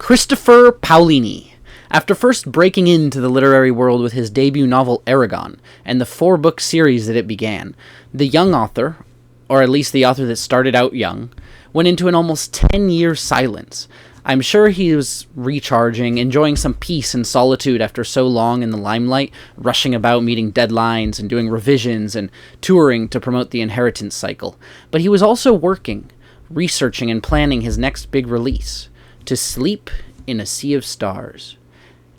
Christopher Paolini. After first breaking into the literary world with his debut novel Aragon, and the 4-book series that it began, the young author, or at least the author that started out young, went into an almost 10-year silence. I'm sure he was recharging, enjoying some peace and solitude after so long in the limelight, rushing about meeting deadlines and doing revisions and touring to promote the inheritance cycle. But he was also working, researching and planning his next big release, To Sleep in a Sea of Stars.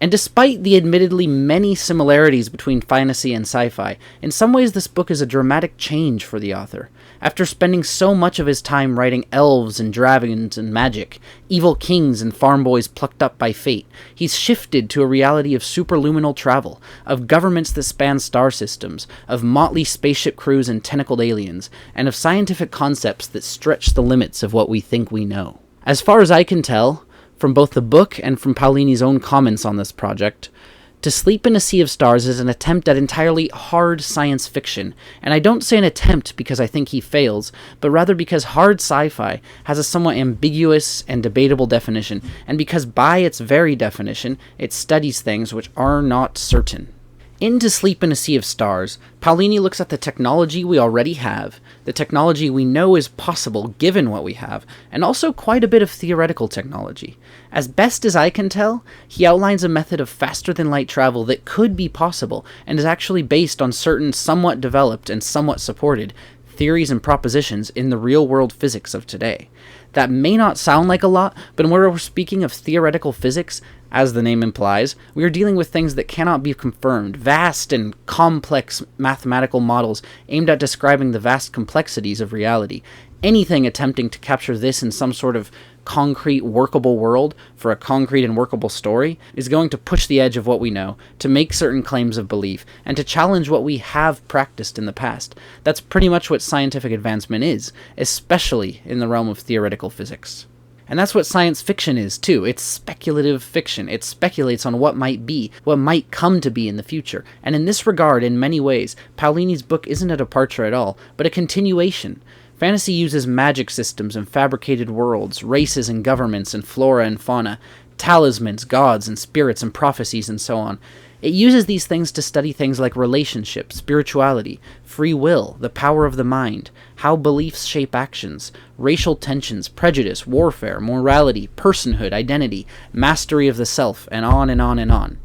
And despite the admittedly many similarities between fantasy and sci-fi, in some ways this book is a dramatic change for the author. After spending so much of his time writing elves and dragons and magic, evil kings and farm boys plucked up by fate, he's shifted to a reality of superluminal travel, of governments that span star systems, of motley spaceship crews and tentacled aliens, and of scientific concepts that stretch the limits of what we think we know. As far as I can tell, from both the book and from Paolini's own comments on this project, To Sleep in a Sea of Stars is an attempt at entirely hard science fiction, and I don't say an attempt because I think he fails, but rather because hard sci-fi has a somewhat ambiguous and debatable definition, and because by its very definition, it studies things which are not certain. In To Sleep in a Sea of Stars, Paolini looks at the technology we already have, the technology we know is possible given what we have, and also quite a bit of theoretical technology. As best as I can tell, he outlines a method of faster-than-light travel that could be possible, and is actually based on certain somewhat developed and somewhat supported theories and propositions in the real-world physics of today. That may not sound like a lot, but when we're speaking of theoretical physics, as the name implies, we are dealing with things that cannot be confirmed, vast and complex mathematical models aimed at describing the vast complexities of reality. Anything attempting to capture this in some sort of concrete, workable world for a concrete and workable story is going to push the edge of what we know, to make certain claims of belief, and to challenge what we have practiced in the past. That's pretty much what scientific advancement is, especially in the realm of theoretical physics. And that's what science fiction is, too. It's speculative fiction. It speculates on what might be, what might come to be in the future. And in this regard, in many ways, Paolini's book isn't a departure at all, but a continuation. Fantasy uses magic systems and fabricated worlds, races and governments and flora and fauna, talismans, gods and spirits and prophecies and so on. It uses these things to study things like relationships, spirituality, free will, the power of the mind, how beliefs shape actions, racial tensions, prejudice, warfare, morality, personhood, identity, mastery of the self, and on and on and on.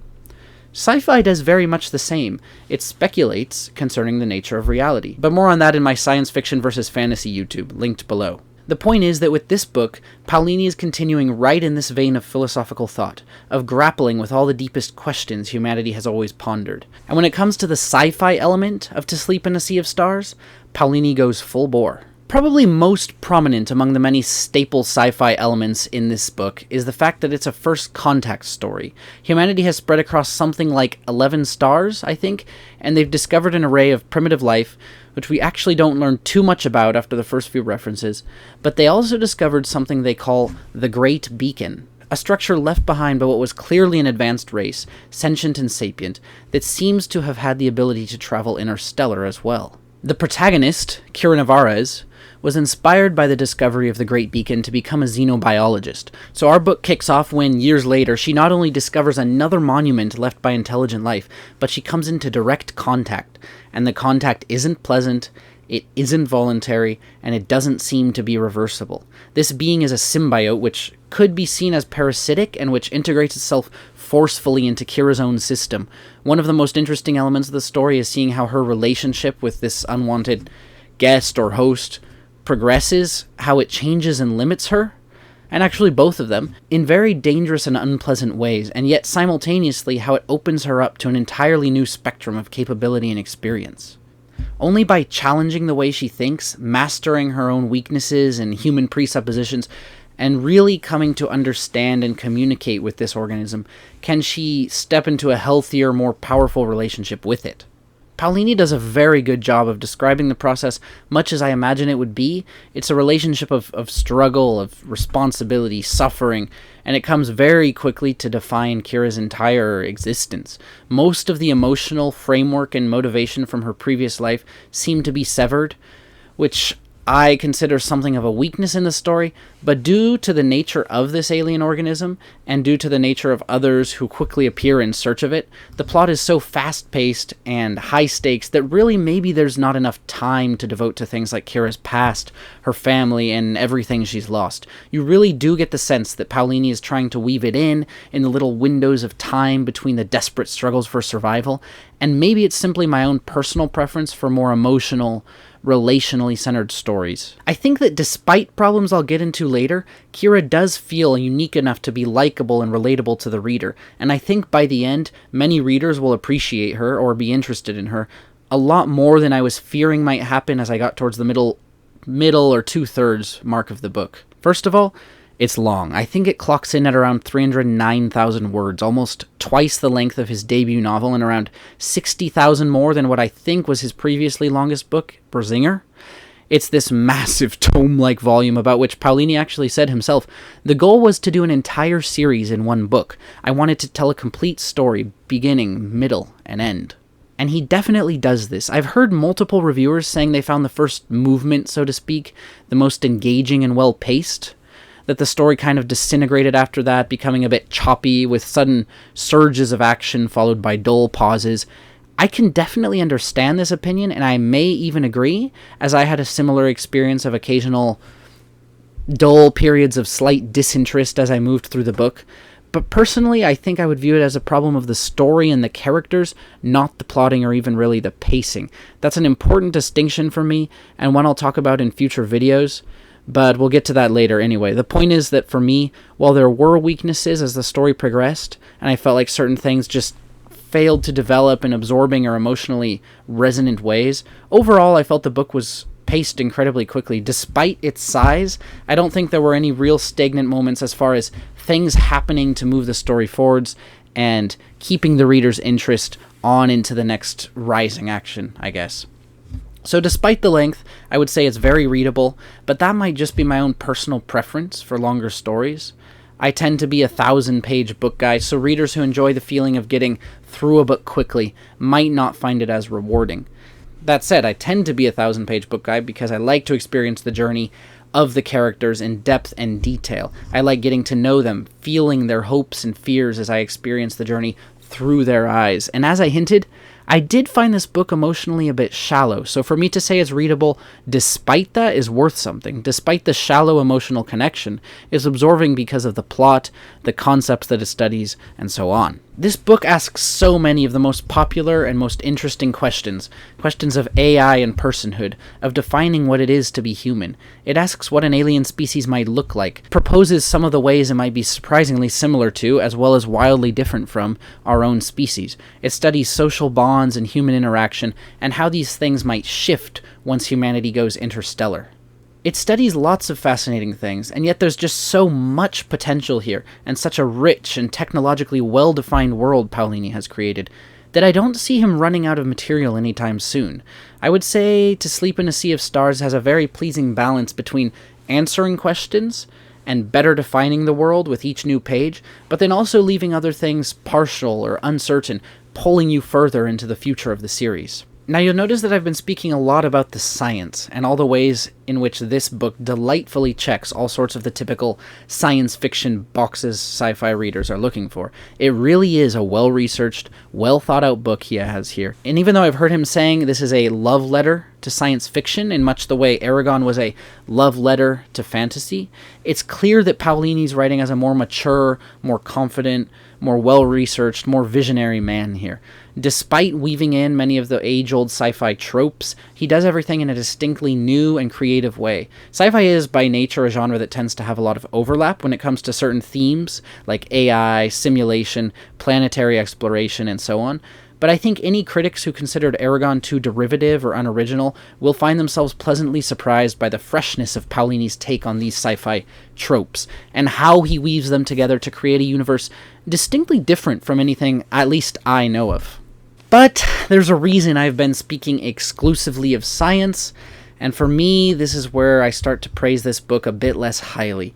Sci-fi does very much the same. It speculates concerning the nature of reality. But more on that in my science fiction versus fantasy YouTube, linked below. The point is that with this book, Paolini is continuing right in this vein of philosophical thought, of grappling with all the deepest questions humanity has always pondered. And when it comes to the sci-fi element of To Sleep in a Sea of Stars, Paolini goes full bore. Probably most prominent among the many staple sci-fi elements in this book is the fact that it's a first contact story. Humanity has spread across something like 11 stars, I think, and they've discovered an array of primitive life, which we actually don't learn too much about after the first few references, but they also discovered something they call the Great Beacon, a structure left behind by what was clearly an advanced race, sentient and sapient, that seems to have had the ability to travel interstellar as well. The protagonist, Kira Navarez, was inspired by the discovery of the Great Beacon to become a xenobiologist. So our book kicks off when, years later, she not only discovers another monument left by intelligent life, but she comes into direct contact. And the contact isn't pleasant, it isn't voluntary, and it doesn't seem to be reversible. This being is a symbiote which could be seen as parasitic and which integrates itself forcefully into Kira's own system. One of the most interesting elements of the story is seeing how her relationship with this unwanted guest or host progresses, how it changes and limits her, and actually both of them, in very dangerous and unpleasant ways, and yet simultaneously how it opens her up to an entirely new spectrum of capability and experience. Only by challenging the way she thinks, mastering her own weaknesses and human presuppositions, and really coming to understand and communicate with this organism, can she step into a healthier, more powerful relationship with it. Paolini does a very good job of describing the process much as I imagine it would be. It's a relationship of struggle, of responsibility, suffering, and it comes very quickly to define Kira's entire existence. Most of the emotional framework and motivation from her previous life seem to be severed, which I consider something of a weakness in the story, but due to the nature of this alien organism, and due to the nature of others who quickly appear in search of it, the plot is so fast-paced and high-stakes that really maybe there's not enough time to devote to things like Kira's past, her family, and everything she's lost. You really do get the sense that Paolini is trying to weave it in the little windows of time between the desperate struggles for survival, and maybe it's simply my own personal preference for more emotional, relationally centered stories. I think that despite problems I'll get into later, Kira does feel unique enough to be likable and relatable to the reader, and I think by the end, many readers will appreciate her or be interested in her a lot more than I was fearing might happen as I got towards the middle or 2/3 mark of the book. First of all, it's long. I think it clocks in at around 309,000 words, almost twice the length of his debut novel and around 60,000 more than what I think was his previously longest book, Brosinger. It's this massive tome-like volume about which Paolini actually said himself, the goal was to do an entire series in one book. I wanted to tell a complete story, beginning, middle, and end. And he definitely does this. I've heard multiple reviewers saying they found the first movement, so to speak, the most engaging and well-paced, that the story kind of disintegrated after that, becoming a bit choppy with sudden surges of action followed by dull pauses. I can definitely understand this opinion, and I may even agree, as I had a similar experience of occasional dull periods of slight disinterest as I moved through the book. But personally, I think I would view it as a problem of the story and the characters, not the plotting or even really the pacing. That's an important distinction for me, and one I'll talk about in future videos. But we'll get to that later anyway. The point is that for me, while there were weaknesses as the story progressed, and I felt like certain things just failed to develop in absorbing or emotionally resonant ways, overall I felt the book was paced incredibly quickly. Despite its size, I don't think there were any real stagnant moments as far as things happening to move the story forwards and keeping the reader's interest on into the next rising action, I guess. So despite the length, I would say it's very readable, but that might just be my own personal preference for longer stories. I tend to be a 1,000-page book guy, so readers who enjoy the feeling of getting through a book quickly might not find it as rewarding. That said, I tend to be a 1,000-page book guy because I like to experience the journey of the characters in depth and detail. I like getting to know them, feeling their hopes and fears as I experience the journey through their eyes. And as I hinted, I did find this book emotionally a bit shallow, so for me to say it's readable despite that is worth something. Despite the shallow emotional connection, it's absorbing because of the plot, the concepts that it studies, and so on. This book asks so many of the most popular and most interesting questions. Questions of AI and personhood, of defining what it is to be human. It asks what an alien species might look like, proposes some of the ways it might be surprisingly similar to, as well as wildly different from, our own species. It studies social bonds and human interaction, and how these things might shift once humanity goes interstellar. It studies lots of fascinating things, and yet there's just so much potential here, and such a rich and technologically well-defined world Paolini has created, that I don't see him running out of material anytime soon. I would say To Sleep in a Sea of Stars has a very pleasing balance between answering questions and better defining the world with each new page, but then also leaving other things partial or uncertain, pulling you further into the future of the series. Now you'll notice that I've been speaking a lot about the science, and all the ways in which this book delightfully checks all sorts of the typical science fiction boxes sci-fi readers are looking for. It really is a well-researched, well-thought-out book he has here. And even though I've heard him saying this is a love letter to science fiction in much the way Eragon was a love letter to fantasy, it's clear that Paolini's writing as a more mature, more confident, more well-researched, more visionary man here. Despite weaving in many of the age-old sci-fi tropes, he does everything in a distinctly new and creative way. Sci-fi is, by nature, a genre that tends to have a lot of overlap when it comes to certain themes, like AI, simulation, planetary exploration, and so on. But I think any critics who considered Eragon too derivative or unoriginal will find themselves pleasantly surprised by the freshness of Paolini's take on these sci-fi tropes, and how he weaves them together to create a universe distinctly different from anything at least I know of. But there's a reason I've been speaking exclusively of science, and for me, this is where I start to praise this book a bit less highly.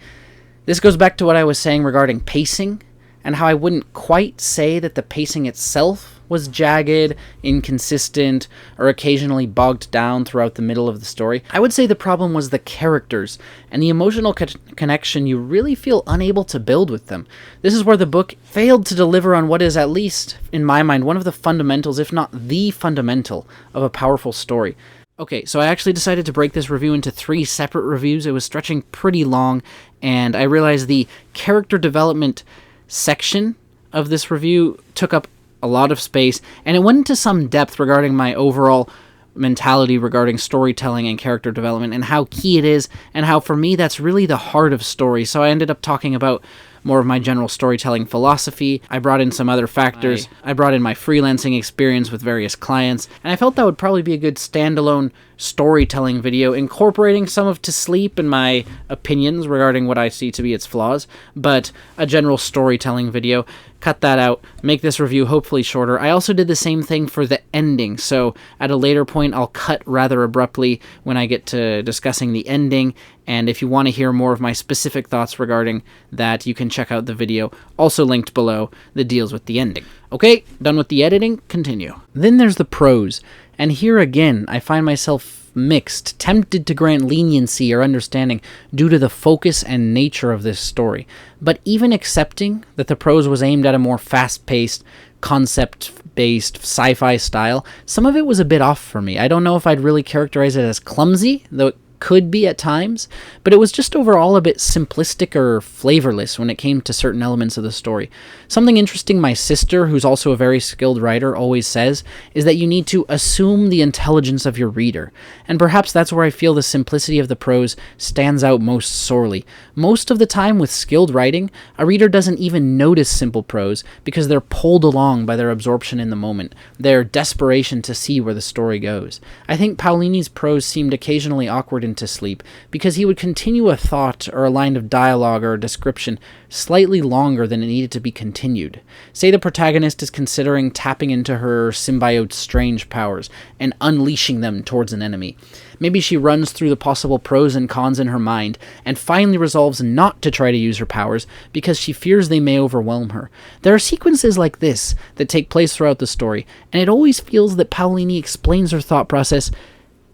This goes back to what I was saying regarding pacing, and how I wouldn't quite say that the pacing itself was jagged, inconsistent, or occasionally bogged down throughout the middle of the story. I would say the problem was the characters and the emotional connection you really feel unable to build with them. This is where the book failed to deliver on what is, at least in my mind, one of the fundamentals, if not the fundamental, of a powerful story. Okay, so I actually decided to break this review into 3 separate reviews. It was stretching pretty long, and I realized the character development section of this review took up a lot of space, and it went into some depth regarding my overall mentality regarding storytelling and character development and how key it is, and how for me that's really the heart of story. So I ended up talking about more of my general storytelling philosophy. I brought in some other factors. I brought in my freelancing experience with various clients, and I felt that would probably be a good standalone storytelling video, incorporating some of To Sleep and my opinions regarding what I see to be its flaws, but a general storytelling video. Cut that out, make this review hopefully shorter. I also did the same thing for the ending, so at a later point I'll cut rather abruptly when I get to discussing the ending, and if you want to hear more of my specific thoughts regarding that, you can check out the video, also linked below, that deals with the ending. Okay, done with the editing, continue. Then there's the prose, and here again I find myself mixed, tempted to grant leniency or understanding due to the focus and nature of this story. But even accepting that the prose was aimed at a more fast-paced, concept-based sci-fi style, some of it was a bit off for me. I don't know if I'd really characterize it as clumsy, though it could be at times, but it was just overall a bit simplistic or flavorless when it came to certain elements of the story. Something interesting my sister, who's also a very skilled writer, always says is that you need to assume the intelligence of your reader, and perhaps that's where I feel the simplicity of the prose stands out most sorely. Most of the time with skilled writing, a reader doesn't even notice simple prose because they're pulled along by their absorption in the moment, their desperation to see where the story goes. I think Paolini's prose seemed occasionally awkward in To Sleep because he would continue a thought or a line of dialogue or a description slightly longer than it needed to be continued. Say the protagonist is considering tapping into her symbiote's strange powers and unleashing them towards an enemy. Maybe she runs through the possible pros and cons in her mind and finally resolves not to try to use her powers because she fears they may overwhelm her. There are sequences like this that take place throughout the story, and it always feels that Paolini explains her thought process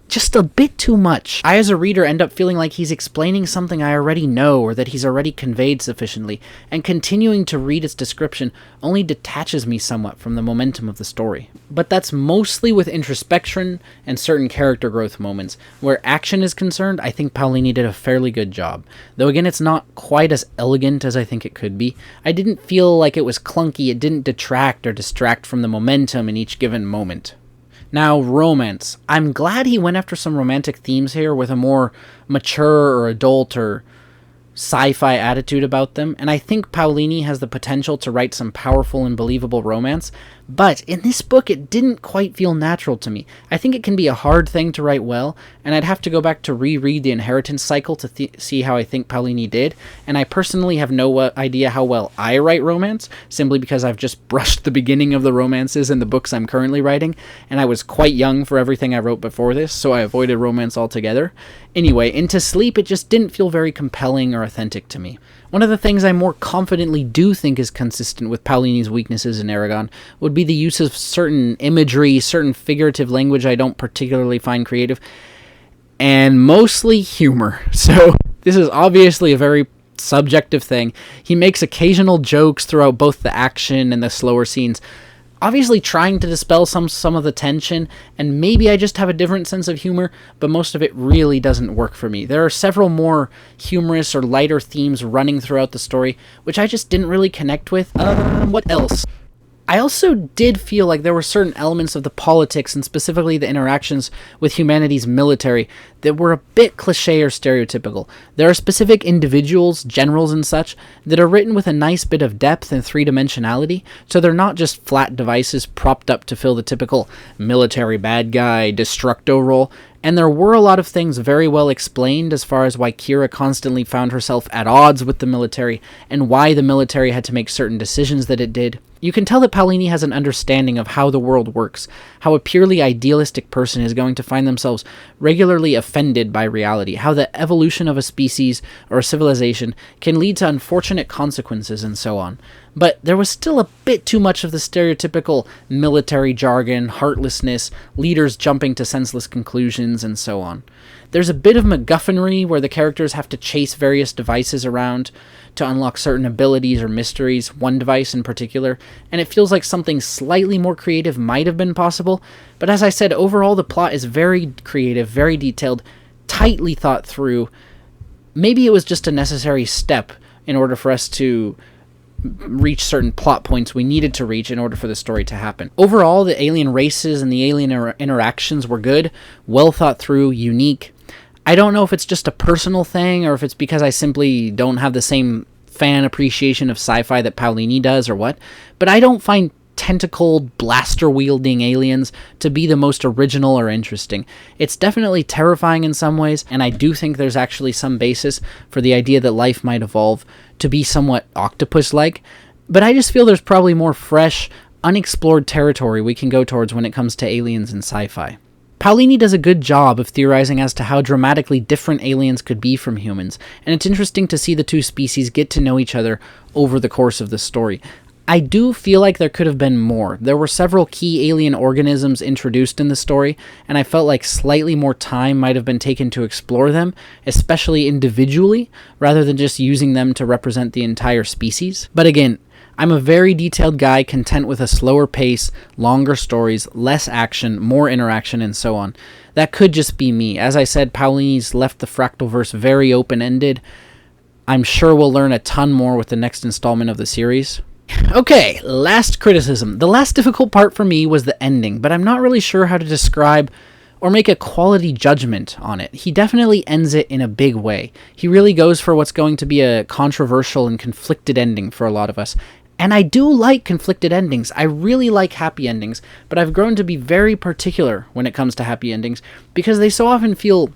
just a bit too much. I, as a reader, end up feeling like he's explaining something I already know or that he's already conveyed sufficiently, and continuing to read its description only detaches me somewhat from the momentum of the story. But that's mostly with introspection and certain character growth moments. Where action is concerned, I think Paolini did a fairly good job. Though again, it's not quite as elegant as I think it could be. I didn't feel like it was clunky, it didn't detract or distract from the momentum in each given moment. Now, romance. I'm glad he went after some romantic themes here with a more mature or adult or sci-fi attitude about them, and I think Paolini has the potential to write some powerful and believable romance, but in this book it didn't quite feel natural to me. I think it can be a hard thing to write well, and I'd have to go back to reread the Inheritance cycle to see how I think Paolini did, and I personally have no idea how well I write romance, simply because I've just brushed the beginning of the romances in the books I'm currently writing, and I was quite young for everything I wrote before this, so I avoided romance altogether. Anyway, in To Sleep, it just didn't feel very compelling or authentic to me. One of the things I more confidently do think is consistent with Paolini's weaknesses in Aragon would be the use of certain imagery, certain figurative language I don't particularly find creative, and mostly humor. So this is obviously a very subjective thing. He makes occasional jokes throughout both the action and the slower scenes, obviously trying to dispel some of the tension, and maybe I just have a different sense of humor, but most of it really doesn't work for me. There are several more humorous or lighter themes running throughout the story, which I just didn't really connect with. What else? I also did feel like there were certain elements of the politics, and specifically the interactions with humanity's military, that were a bit cliché or stereotypical. There are specific individuals, generals and such, that are written with a nice bit of depth and three-dimensionality, so they're not just flat devices propped up to fill the typical military bad guy, destructo role. And there were a lot of things very well explained as far as why Kira constantly found herself at odds with the military, and why the military had to make certain decisions that it did. You can tell that Paolini has an understanding of how the world works, how a purely idealistic person is going to find themselves regularly offended by reality, how the evolution of a species or a civilization can lead to unfortunate consequences, and so on. But there was still a bit too much of the stereotypical military jargon, heartlessness, leaders jumping to senseless conclusions, and so on. There's a bit of MacGuffinry where the characters have to chase various devices around to unlock certain abilities or mysteries, one device in particular, and it feels like something slightly more creative might have been possible, but as I said, overall the plot is very creative, very detailed, tightly thought through. Maybe it was just a necessary step in order for us to reach certain plot points we needed to reach in order for the story to happen. Overall, the alien races and the alien interactions were good, well thought through, unique. I don't know if it's just a personal thing or if it's because I simply don't have the same fan appreciation of sci-fi that Paolini does or what, but I don't find tentacled, blaster-wielding aliens to be the most original or interesting. It's definitely terrifying in some ways, and I do think there's actually some basis for the idea that life might evolve to be somewhat octopus-like, but I just feel there's probably more fresh, unexplored territory we can go towards when it comes to aliens and sci-fi. Paolini does a good job of theorizing as to how dramatically different aliens could be from humans, and it's interesting to see the two species get to know each other over the course of the story. I do feel like there could have been more. There were several key alien organisms introduced in the story, and I felt like slightly more time might have been taken to explore them, especially individually, rather than just using them to represent the entire species. But again, I'm a very detailed guy, content with a slower pace, longer stories, less action, more interaction, and so on. That could just be me. As I said, Paolini's left the Fractalverse very open-ended. I'm sure we'll learn a ton more with the next installment of the series. Okay, last criticism. The last difficult part for me was the ending, but I'm not really sure how to describe or make a quality judgment on it. He definitely ends it in a big way. He really goes for what's going to be a controversial and conflicted ending for a lot of us. And I do like conflicted endings. I really like happy endings, but I've grown to be very particular when it comes to happy endings because they so often feel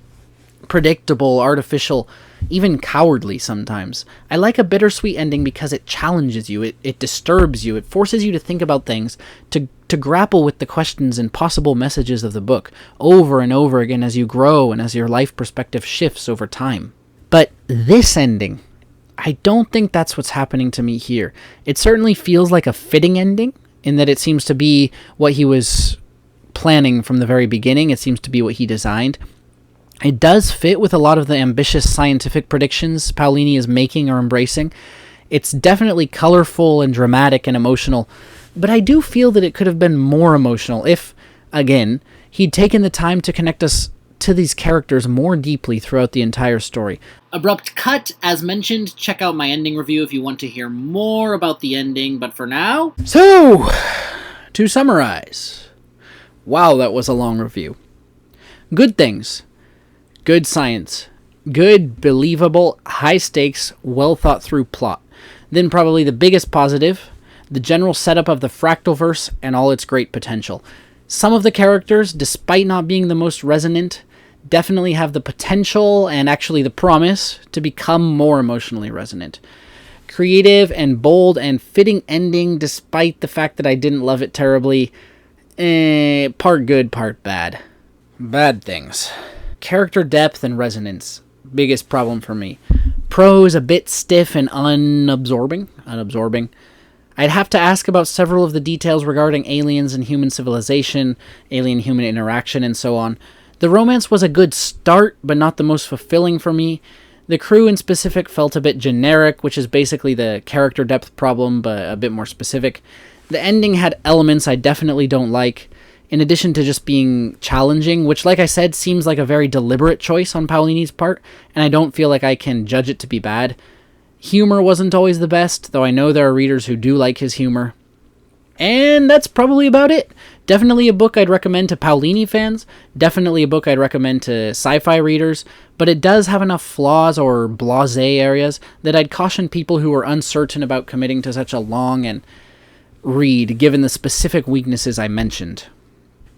predictable, artificial, even cowardly sometimes. I like a bittersweet ending because it challenges you, it disturbs you, it forces you to think about things, to grapple with the questions and possible messages of the book over and over again as you grow and as your life perspective shifts over time. But this ending, I don't think that's what's happening to me here. It certainly feels like a fitting ending in that it seems to be what he was planning from the very beginning. It seems to be what he designed. It does fit with a lot of the ambitious scientific predictions Paolini is making or embracing. It's definitely colorful and dramatic and emotional, but I do feel that it could have been more emotional if, again, he'd taken the time to connect us to these characters more deeply throughout the entire story. Abrupt cut, as mentioned. Check out my ending review if you want to hear more about the ending, but for now... So, to summarize. Wow, that was a long review. Good things. Good science. Good, believable, high-stakes, well-thought-through plot. Then probably the biggest positive, the general setup of the Fractalverse and all its great potential. Some of the characters, despite not being the most resonant, definitely have the potential and actually the promise to become more emotionally resonant. Creative and bold and fitting ending despite the fact that I didn't love it terribly. Part good, part bad. Bad things. Character depth and resonance. Biggest problem for me. Prose a bit stiff and unabsorbing. I'd have to ask about several of the details regarding aliens and human civilization, alien-human interaction, and so on. The romance was a good start, but not the most fulfilling for me. The crew in specific felt a bit generic, which is basically the character depth problem, but a bit more specific. The ending had elements I definitely don't like, in addition to just being challenging, which, like I said, seems like a very deliberate choice on Paolini's part, and I don't feel like I can judge it to be bad. Humor wasn't always the best, though I know there are readers who do like his humor. And that's probably about it. Definitely a book I'd recommend to Paolini fans, definitely a book I'd recommend to sci-fi readers, but it does have enough flaws or blasé areas that I'd caution people who are uncertain about committing to such a long and read, given the specific weaknesses I mentioned.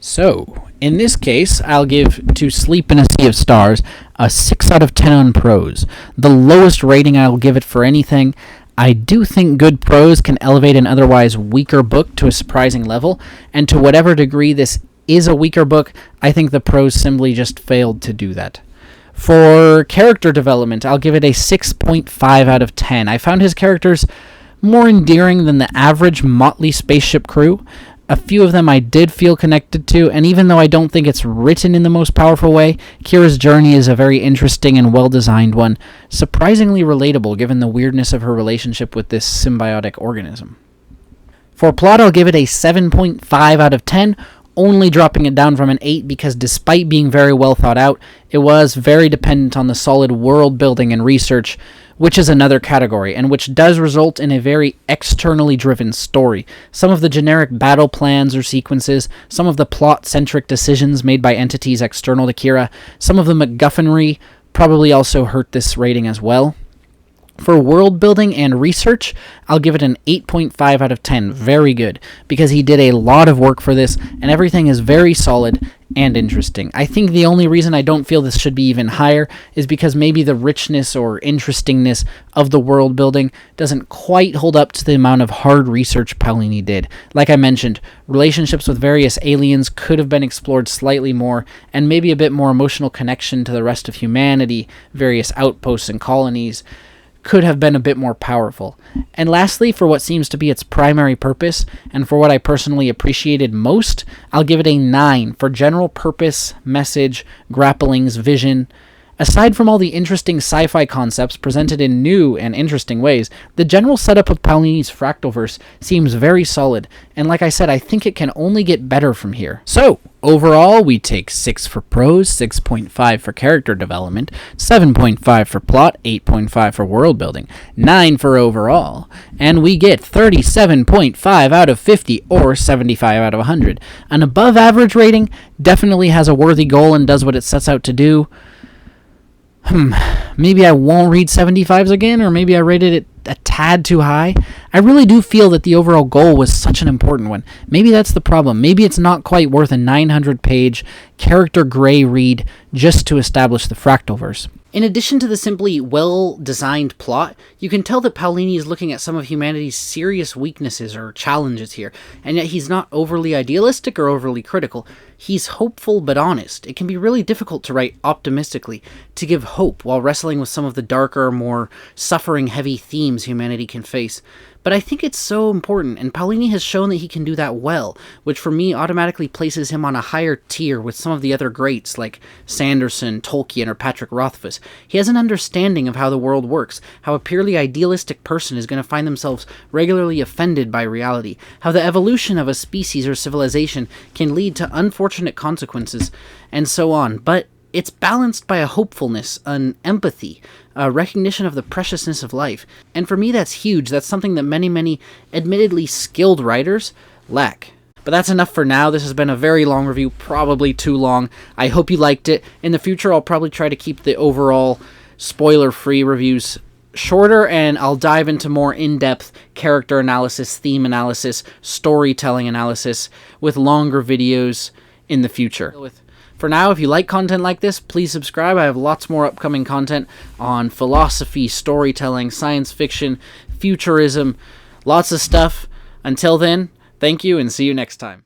So, in this case, I'll give To Sleep in a Sea of Stars a 6 out of 10 on PROSE. The lowest rating I'll give it for anything. I do think good prose can elevate an otherwise weaker book to a surprising level, and to whatever degree this is a weaker book, I think the prose simply just failed to do that. For character development, I'll give it a 6.5 out of 10. I found his characters more endearing than the average motley spaceship crew. A few of them I did feel connected to, and even though I don't think it's written in the most powerful way, Kira's journey is a very interesting and well-designed one, surprisingly relatable given the weirdness of her relationship with this symbiotic organism. For plot, I'll give it a 7.5 out of 10, only dropping it down from an 8 because despite being very well thought out, it was very dependent on the solid world building and research, which is another category, and which does result in a very externally driven story. Some of the generic battle plans or sequences, some of the plot-centric decisions made by entities external to Kira, some of the MacGuffinry probably also hurt this rating as well. For world building and research, I'll give it an 8.5 out of 10. Very good, because he did a lot of work for this, and everything is very solid and interesting. I think the only reason I don't feel this should be even higher is because maybe the richness or interestingness of the world building doesn't quite hold up to the amount of hard research Paolini did. Like I mentioned, relationships with various aliens could have been explored slightly more, and maybe a bit more emotional connection to the rest of humanity, various outposts and colonies, could have been a bit more powerful. And lastly, for what seems to be its primary purpose, and for what I personally appreciated most, I'll give it a 9 for general purpose, message, grapplings, vision. Aside from all the interesting sci-fi concepts presented in new and interesting ways, the general setup of Paolini's Fractalverse seems very solid, and like I said, I think it can only get better from here. So, overall, we take 6 for prose, 6.5 for character development, 7.5 for plot, 8.5 for world building, 9 for overall, and we get 37.5 out of 50, or 75 out of 100. An above average rating definitely has a worthy goal and does what it sets out to do. Maybe I won't read 75s again, or maybe I rated it a tad too high. I really do feel that the overall goal was such an important one. Maybe that's the problem. Maybe it's not quite worth a 900-page, character-gray read just to establish the Fractalverse. In addition to the simply well-designed plot, you can tell that Paolini is looking at some of humanity's serious weaknesses or challenges here, and yet he's not overly idealistic or overly critical. He's hopeful but honest. It can be really difficult to write optimistically, to give hope while wrestling with some of the darker, more suffering-heavy themes humanity can face. But I think it's so important, and Paolini has shown that he can do that well, which for me automatically places him on a higher tier with some of the other greats like Sanderson, Tolkien, or Patrick Rothfuss. He has an understanding of how the world works, how a purely idealistic person is going to find themselves regularly offended by reality, how the evolution of a species or civilization can lead to unfortunate consequences, and so on. But it's balanced by a hopefulness, an empathy, a recognition of the preciousness of life. And for me, that's huge. That's something that many admittedly skilled writers lack. But that's enough for now. This has been a very long review, probably too long. I hope you liked it. In the future, I'll probably try to keep the overall spoiler-free reviews shorter, and I'll dive into more in-depth character analysis, theme analysis, storytelling analysis with longer videos in the future. For now, if you like content like this, please subscribe. I have lots more upcoming content on philosophy, storytelling, science fiction, futurism, lots of stuff. Until then, thank you and see you next time.